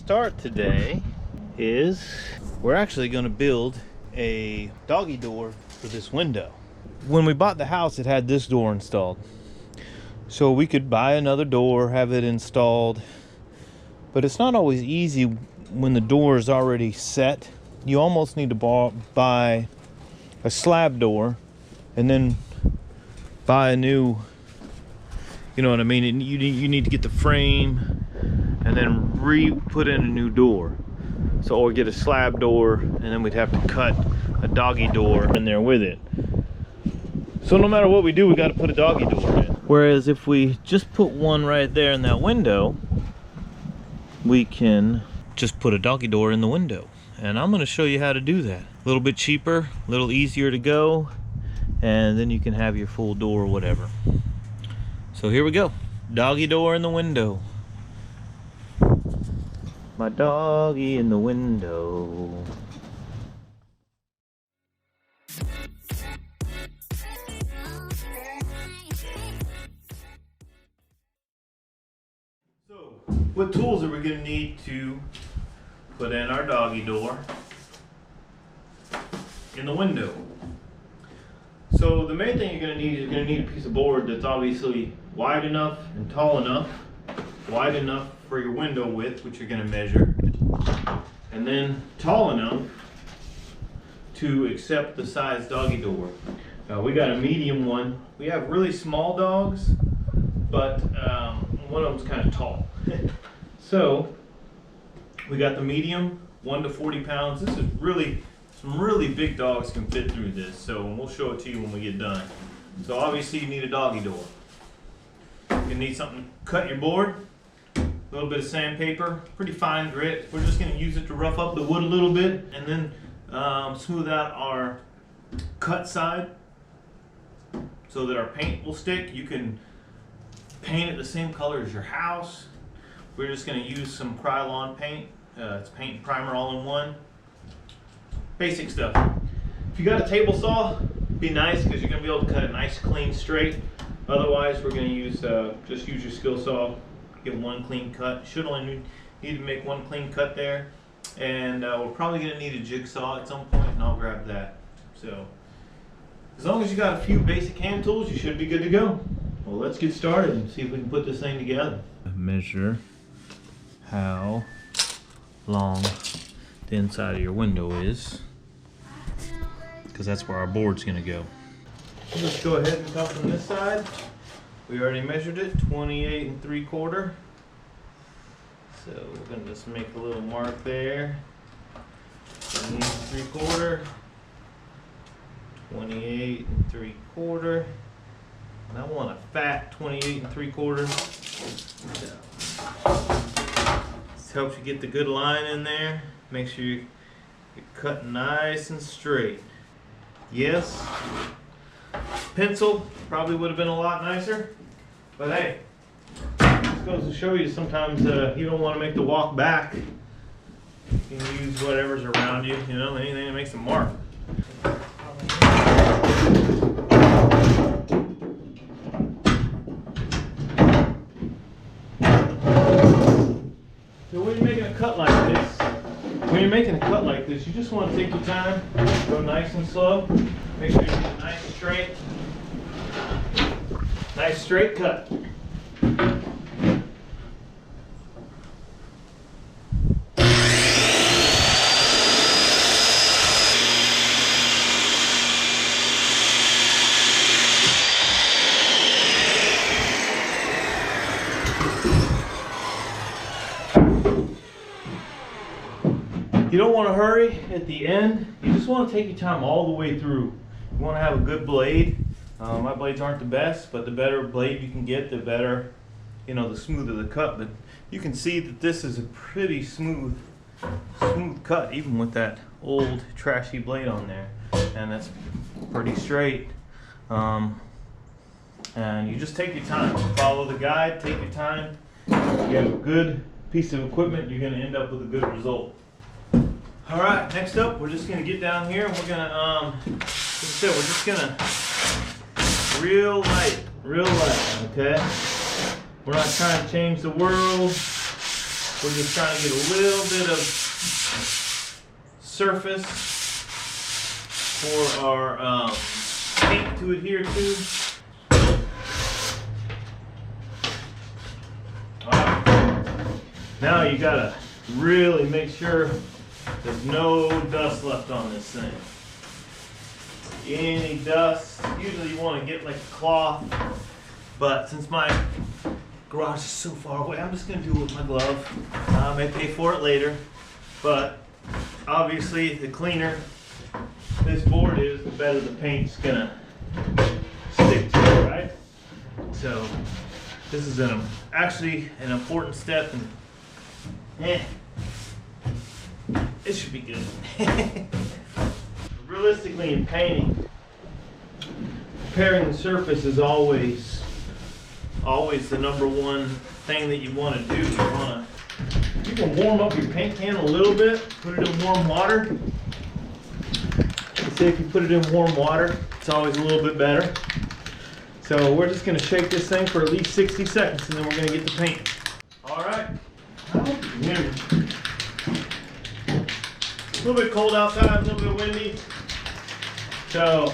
start today is we're actually going to build a doggy door for this window. When we bought the house, it had this door installed. So we could buy another door, have it installed. But it's not always easy when the door is already set. You almost need to buy a slab door and then buy a new, you know what I mean? You need to get the frame and then put in a new door. So, or get a slab door, and then we'd have to cut a doggy door in there with it. So no matter what we do, we got to put a doggy door in. Whereas if we just put one right there in that window, we can just put a doggy door in the window. And I'm going to show you how to do that. A little bit cheaper, a little easier to go, and then you can have your full door or whatever. So here we go. Doggy door in the window. My doggy in the window. So, what tools are we going to need to put in our doggy door in the window? So the main thing you're going to need is you're going to need a piece of board that's obviously wide enough and tall enough, wide enough for your window width, which you're going to measure, and then tall enough to accept the size doggy door. We got a medium one. We have really small dogs, but one of them's kind of tall. So we got the medium, 1 to 40 pounds. This is really, some really big dogs can fit through this, so we'll show it to you when we get done. So obviously you need a doggy door. You need something to cut your board, a little bit of sandpaper, pretty fine grit. We're just going to use it to rough up the wood a little bit and then smooth out our cut side so that our paint will stick. You can paint it the same color as your house. We're just going to use some Krylon paint. It's paint and primer all in one. Basic stuff. If you got a table saw, be nice because you're going to be able to cut it nice, clean, straight. Otherwise, we're going to use just use your skill saw. Get one clean cut. Should only need to make one clean cut there. And we're probably going to need a jigsaw at some point, and I'll grab that. So, as long as you got a few basic hand tools, you should be good to go. Well, let's get started and see if we can put this thing together. Measure how long the inside of your window is, because that's where our board's going to go. Let's go ahead and come from this side. We already measured it, 28 3/4. So we're going to just make a little mark there. 28 3/4. 28 3/4. And I want a fat 28 3/4. This helps you get the good line in there. Make sure you're cutting nice and straight. Yes, pencil probably would have been a lot nicer, but hey, this goes to show you sometimes you don't want to make the walk back. You can use whatever's around you, you know, anything that makes a mark. So when you're making a cut like this, you just want to take your time, go nice and slow, make sure you get a nice straight cut. You don't want to hurry at the end. You just want to take your time all the way through. You want to have a good blade. My blades aren't the best, but the better blade you can get, the better, you know, the smoother the cut. But you can see that this is a pretty smooth cut, even with that old trashy blade on there. And that's pretty straight. And you just take your time. Follow the guide, take your time. If you have a good piece of equipment, you're going to end up with a good result. All right, next up, we're just gonna get down here and we're gonna, like I said, we're just gonna real light, okay? We're not trying to change the world. We're just trying to get a little bit of surface for our paint to adhere to. Now you gotta really make sure there's no dust left on this thing. Any dust, usually you want to get like a cloth, but since my garage is so far away, I'm just gonna do it with my glove. I may pay for it later, but obviously the cleaner this board is, the better the paint's gonna stick to it, right? So this is actually an important step, and it should be good. Realistically, in painting, preparing the surface is always the number one thing that you want to do. You can warm up your paint can a little bit, put it in warm water. Say if you put it in warm water, it's always a little bit better. So we're just going to shake this thing for at least 60 seconds, and then we're going to get the paint. All right. A little bit cold outside, a little bit windy. So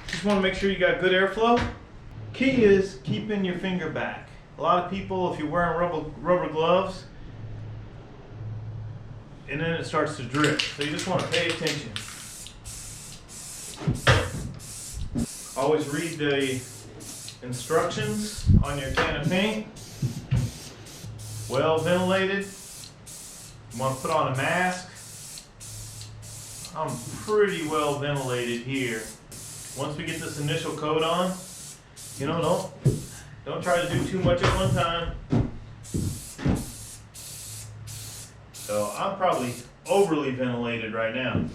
just want to make sure you got good airflow. Key is keeping your finger back. A lot of people, if you're wearing rubber gloves, and then it starts to drip. So you just want to pay attention. Always read the instructions on your can of paint. Well ventilated. You want to put on a mask. I'm pretty well ventilated here. Once we get this initial coat on, you know, don't try to do too much at one time. So I'm probably overly ventilated right now.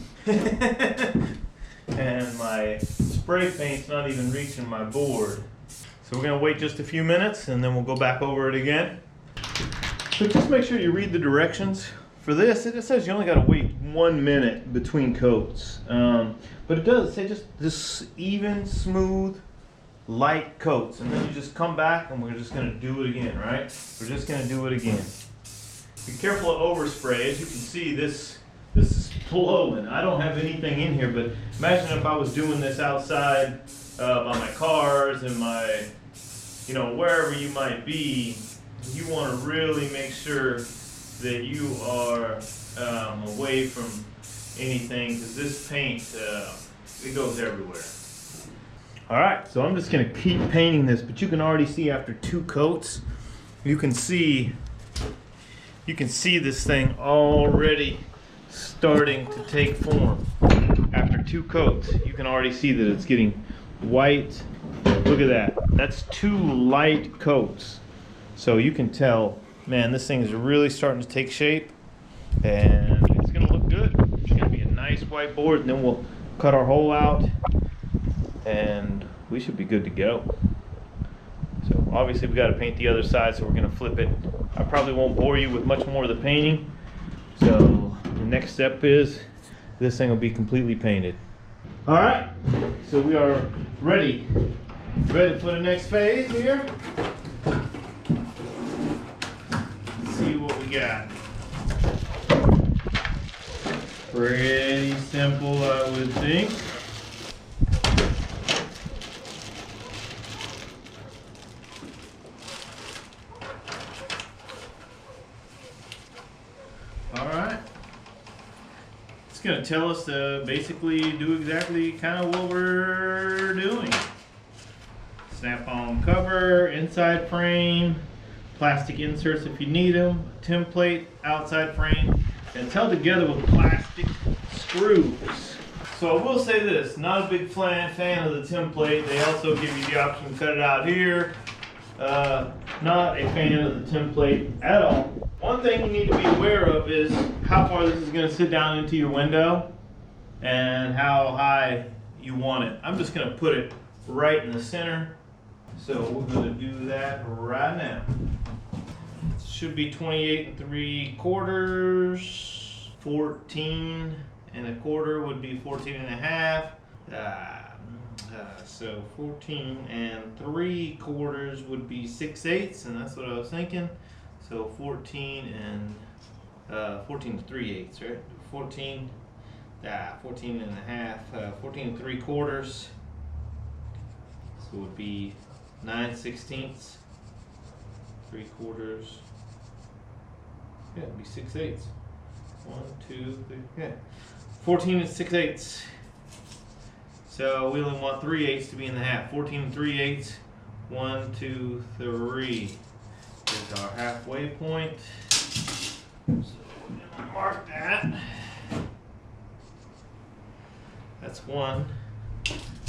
And my spray paint's not even reaching my board. So we're gonna wait just a few minutes and then we'll go back over it again. So just make sure you read the directions. For this, it says you only gotta wait 1 minute between coats. But it does say just this even, smooth, light coats. And then you just come back and we're just gonna do it again, right? We're just gonna do it again. Be careful of overspray. As you can see, this is flowing. I don't have anything in here, but imagine if I was doing this outside by my cars and my, wherever you might be. You want to really make sure that you are away from anything, because this paint, it goes everywhere. All right, so I'm just gonna keep painting this, but you can already see after 2 coats, you can see this thing already starting to take form. After 2 coats, you can already see that it's getting white. Look at that. That's 2 light coats. So you can tell, man, this thing is really starting to take shape, and it's gonna look good. It's gonna be a nice white board, and then we'll cut our hole out, and we should be good to go. So obviously we got to paint the other side, so we're gonna flip it. I probably won't bore you with much more of the painting. So the next step is this thing will be completely painted. All right, so we are ready for the next phase here. Let's see what we got. Pretty simple, I would think. All right. It's going to tell us to basically do exactly kind of what we're doing. Snap-on cover, inside frame, plastic inserts if you need them, template, outside frame, and it's held together with plastic screws. So I will say this, not a big fan of the template. They also give you the option to cut it out here. Not a fan of the template at all. One thing you need to be aware of is how far this is going to sit down into your window and how high you want it. I'm just going to put it right in the center. So we're going to do that right now. It should be 28 3/4. 14 1/4 would be 14 1/2. So 14 3/4 would be 6/8, and that's what I was thinking. So 14 and 14 3/8, right? 14, 14 and a half, 14 and 3/4. So it would be 9/16, 3/4. Yeah, it'd be 6/8. 1, 2, 3, yeah. 14 and 6/8. So we only want 3/8 to be in the half. 14 and 3/8. 1, 2, 3. There's our halfway point. So we're gonna mark that. That's 1.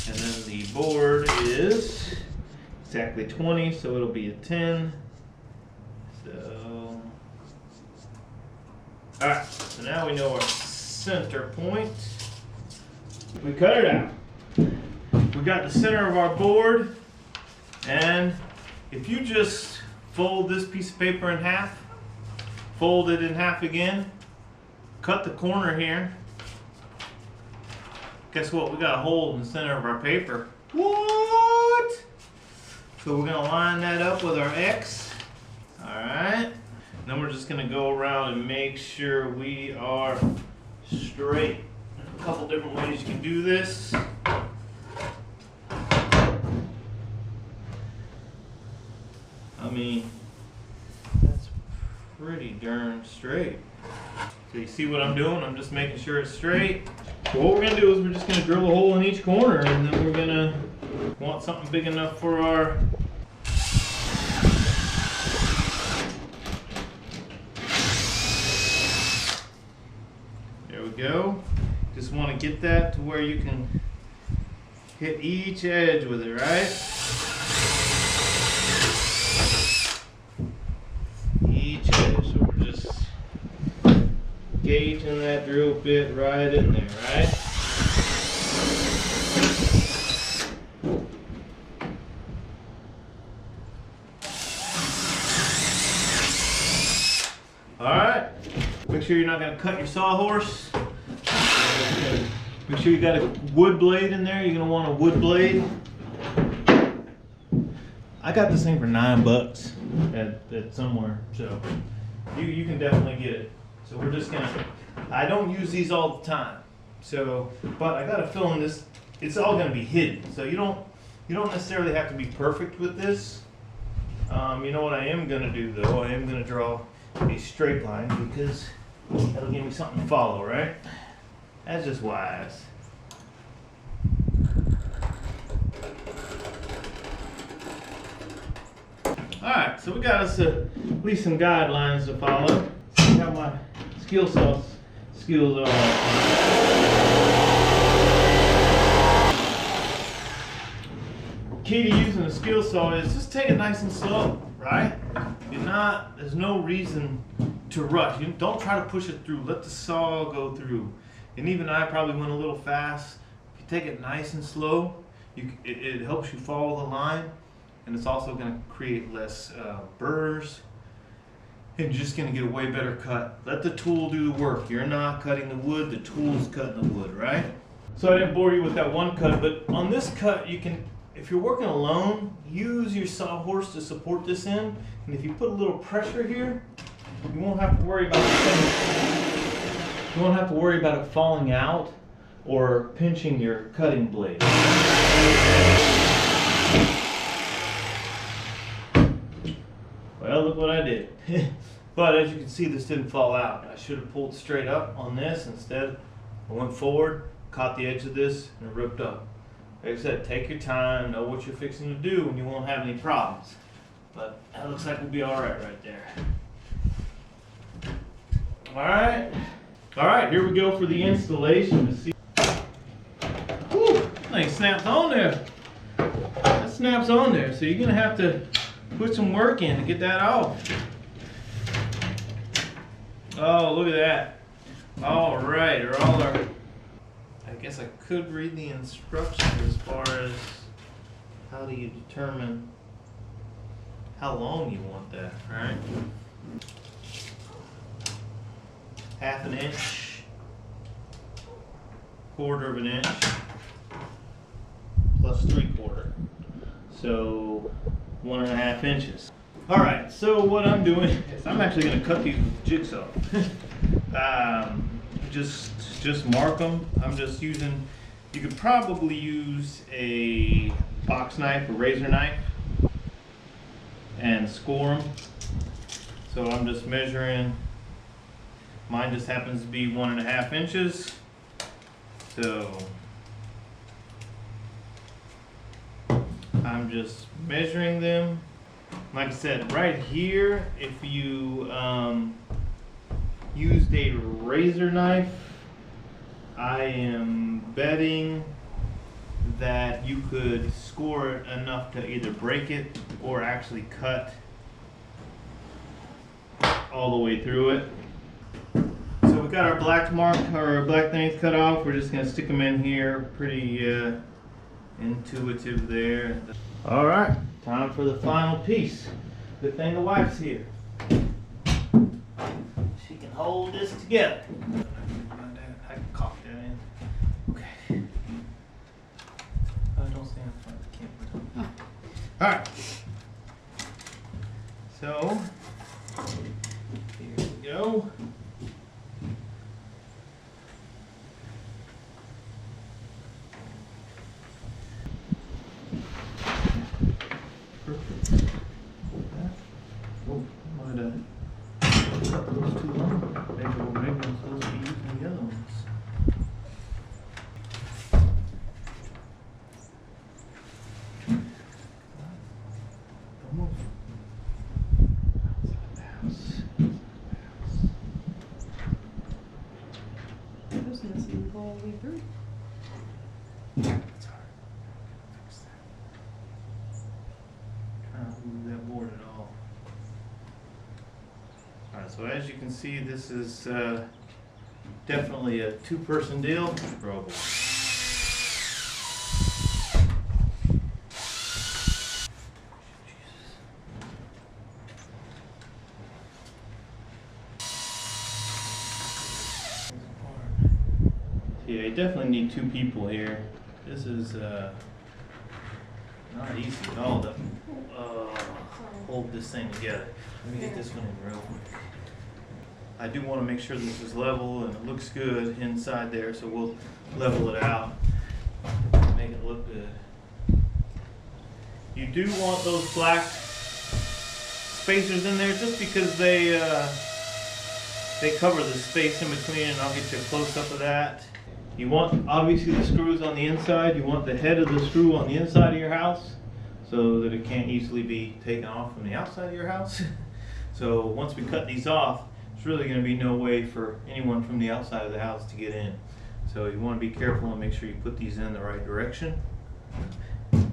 And then the board is exactly 20, so it'll be a 10. So, alright, so now we know our center point. We cut it out. We got the center of our board, and if you just fold this piece of paper in half, fold it in half again, cut the corner here, guess what? We got a hole in the center of our paper. What? So we're gonna line that up with our X. Alright. Then we're just gonna go around and make sure we are straight. A couple different ways you can do this. I mean, that's pretty darn straight. So you see what I'm doing? I'm just making sure it's straight. So what we're gonna do is we're just gonna drill a hole in each corner, and then we're gonna want something big enough for our go. Just want to get that to where you can hit each edge with it, right? Each edge. So we're just gauging that drill bit right in there, right? Alright. Make sure you're not going to cut your sawhorse. Make sure you got a wood blade in there. You're going to want a wood blade. I got this thing for $9 at somewhere, so you can definitely get it. So we're just going to, I don't use these all the time. So, but I got to fill in this, it's all going to be hidden. So you don't necessarily have to be perfect with this. You know what I am going to do though? I am going to draw a straight line because that'll give me something to follow, right? That's just wise. Alright, so we got us at least some guidelines to follow. See how my skills are. Key to using a skill saw is just take it nice and slow, right? There's no reason to rush. You don't try to push it through. Let the saw go through. And even I probably went a little fast. If you take it nice and slow, it helps you follow the line, and it's also going to create less burrs, and you're just going to get a way better cut. Let the tool do the work. You're not cutting the wood, the tool's cutting the wood, right? So I didn't bore you with that one cut, but on this cut, you can, if you're working alone, use your sawhorse to support this in, and if you put a little pressure here, you won't have to worry about it falling out or pinching your cutting blade. Well, look what I did. But as you can see, this didn't fall out. I should have pulled straight up on this. Instead, I went forward, caught the edge of this, and ripped up. Like I said, take your time, know what you're fixing to do, and you won't have any problems. But that looks like we'll be alright right there. Alright, here we go for the installation. To see. Whew, that thing snaps on there. That snaps on there, so you're going to have to put some work in to get that off. Oh, look at that. Alright, I guess I could read the instructions as far as how do you determine how long you want that, right? 1/2 inch, 1/4 inch, plus 3/4. So 1.5 inches. All right, so what I'm doing is I'm actually going to cut these with jigsaw. Just mark them. I'm just using, you could probably use a box knife or razor knife and score them. So I'm just measuring, mine just happens to be 1.5 inches. So I'm just measuring them. Like I said, right here, if you used a razor knife, I am betting that you could score it enough to either break it or actually cut all the way through it. So we've got our black mark, or black things cut off. We're just gonna stick them in here. Pretty intuitive there. All right, time for the final piece. Good thing the wife's here. She can hold this together. I can cock that in. Okay. Don't stand in front of the camera. All right. So, here we go. Perfect. Oh, might cut those too long. Maybe I'm supposed to be using the other ones. Don't move. There's nothing all the way through. It's hard. Fix that. Trying to move that board at all. Alright, so as you can see, this is definitely a two-person deal. Trouble. Yeah, you definitely need two people here. This is not easy at all to hold this thing together. Let me get this one in real quick. I do want to make sure this is level and it looks good inside there, so we'll level it out, make it look good. You do want those black spacers in there just because they cover the space in between, and I'll get you a close-up of that. You want, obviously, the screws on the inside. You want the head of the screw on the inside of your house so that it can't easily be taken off from the outside of your house. So once we cut these off, there's really going to be no way for anyone from the outside of the house to get in. So you want to be careful and make sure you put these in the right direction.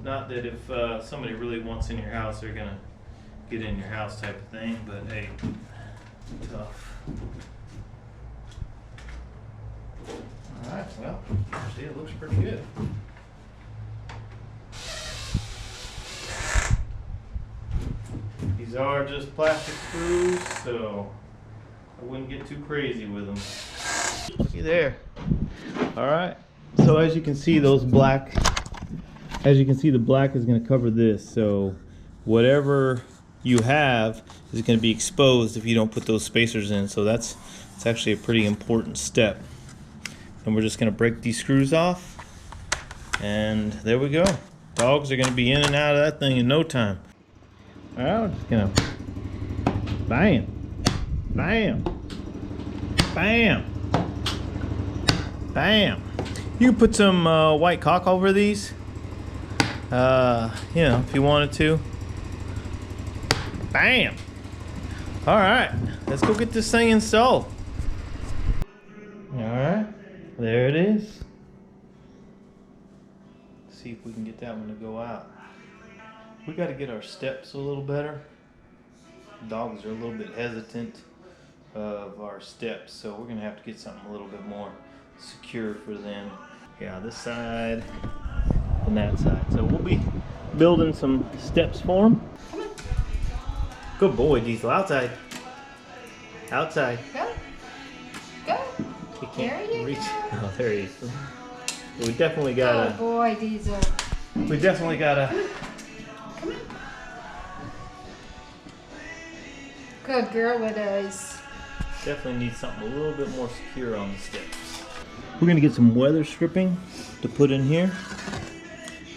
Not that if somebody really wants in your house, they're going to get in your house type of thing, but hey, tough. Alright, well, see, it looks pretty good. These are just plastic screws, so I wouldn't get too crazy with them. Looky there. Alright, so as you can see, the black is going to cover this, so whatever you have is going to be exposed if you don't put those spacers in, so it's actually a pretty important step. And we're just going to break these screws off, and there we go. Dogs are going to be in and out of that thing in no time. All right, I'm just going to bam, bam, bam, bam. You can put some white caulk over these, you know, if you wanted to. Bam. All right, let's go get this thing installed. All right. There it is. Let's see if we can get that one to go out. We got to get our steps a little better. Dogs are a little bit hesitant of our steps, so we're going to have to get something a little bit more secure for them. Yeah, this side and that side. So we'll be building some steps for them. Good boy, Diesel. Outside. Outside. Go. Go. He can't reach. Oh, there he is. We definitely gotta. Oh boy, Diesel. We definitely gotta. Come on. Good girl with us. Definitely need something a little bit more secure on the steps. We're gonna get some weather stripping to put in here.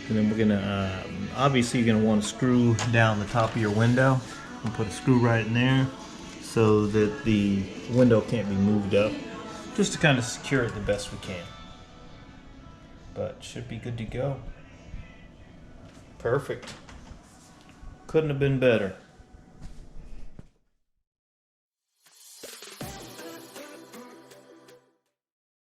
And then we're gonna, obviously you're gonna want to screw down the top of your window and put a screw right in there so that the window can't be moved up, just to kind of secure it the best we can. But should be good to go. Perfect. Couldn't have been better.